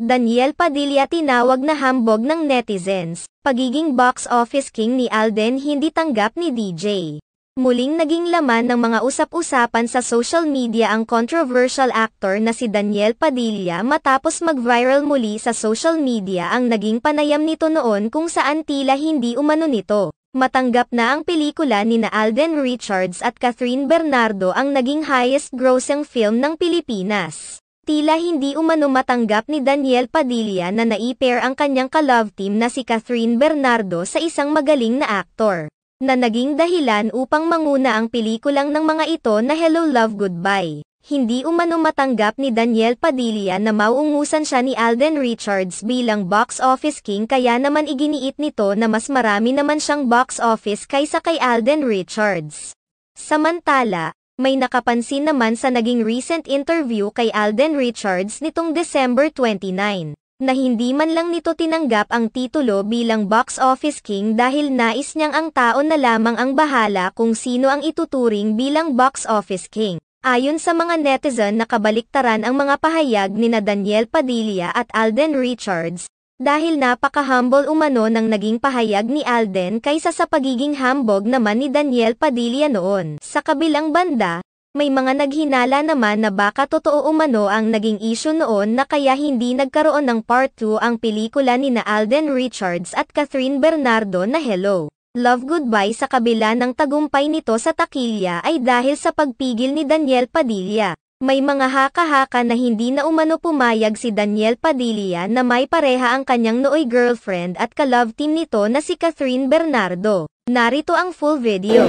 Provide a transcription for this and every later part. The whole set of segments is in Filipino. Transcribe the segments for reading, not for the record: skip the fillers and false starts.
Daniel Padilla tinawag na hambog ng netizens. Pagiging box office king ni Alden hindi tanggap ni DJ. Muling naging laman ng mga usap-usapan sa social media ang controversial actor na si Daniel Padilla matapos mag-viral muli sa social media ang naging panayam nito noon kung saan tila hindi umano nito matanggap na ang pelikula ni Alden Richards at Catherine Bernardo ang naging highest grossing film ng Pilipinas. Tila hindi umano matanggap ni Daniel Padilla na nai-pair ang kanyang ka-love team na si Catherine Bernardo sa isang magaling na aktor, na naging dahilan upang manguna ang pelikulang ng mga ito na Hello Love Goodbye. Hindi umano matanggap ni Daniel Padilla na mauungusan siya ni Alden Richards bilang box office king kaya naman iginiit nito na mas marami naman siyang box office kaysa kay Alden Richards. Samantala, may nakapansin naman sa naging recent interview kay Alden Richards nitong December 29, na hindi man lang nito tinanggap ang titulo bilang box office king dahil nais niyang ang tao na lamang ang bahala kung sino ang ituturing bilang box office king. Ayon sa mga netizen nakabaliktaran ang mga pahayag ni Daniel Padilla at Alden Richards, dahil napaka-humble umano ng naging pahayag ni Alden kaysa sa pagiging hambog naman ni Daniel Padilla noon. Sa kabilang banda, may mga naghinala naman na baka totoo umano ang naging issue noon na kaya hindi nagkaroon ng part 2 ang pelikula ni Alden Richards at Catherine Bernardo na Hello Love Goodbye sa kabila ng tagumpay nito sa takilya ay dahil sa pagpigil ni Daniel Padilla. May mga haka-haka na hindi na umano pumayag si Daniel Padilla na may pareha ang kanyang nooy girlfriend at ka-love team nito na si Catherine Bernardo. Narito ang full video.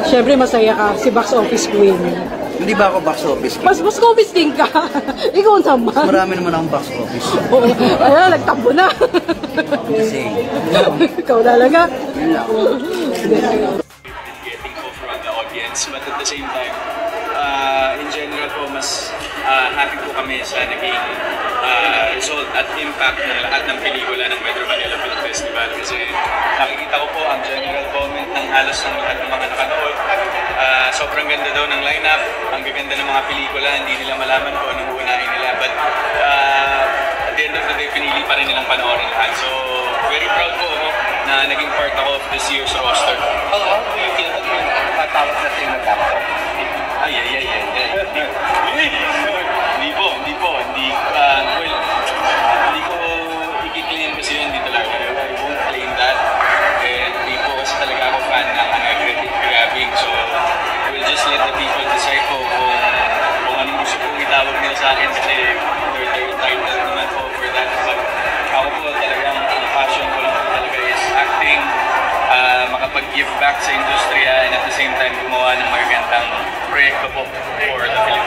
Siyempre masaya ka, si box office queen. Hindi ba ako box office king? Mas box office king ka. Ikaw naman. Marami naman akong box office. Oo, ayan, nagtampo na. Kasi, Ikaw talaga. yun lang. Getting hope from the audience, but at the same time, in general po, mas happy po kami sa naging result at impact ng lahat ng pelikula ng Metro Manila Film Festival. Kasi nakikita ko po ang general comment ng halos ng lahat ng mga nakanood. Sobrang ganda daw ng lineup, ang gaganda ng mga pelikula, hindi nila malaman kung anong uunahin nila. But at the end of the day, pinili pa rin nilang panoorin lahat. So, very proud po na naging part ako of this year's roster. Oo, yung kinatag mo yung patawag na sa'yo ng tao. Ay. Hindi po. Hindi ko i-claim kasi yun, hindi talaga. I won't claim that. And hindi po kasi talaga ako fan ng aggressive grabbing. So, we'll just let the people decide po kung anong gusto kong itawag nila sa akin kasi they're entitled naman po for that. But ako po talagang ang passion ko lang po talaga is acting, makapag-give back sa industriya and at the same time gumawa ng magagandang proyekto po for the Philippines.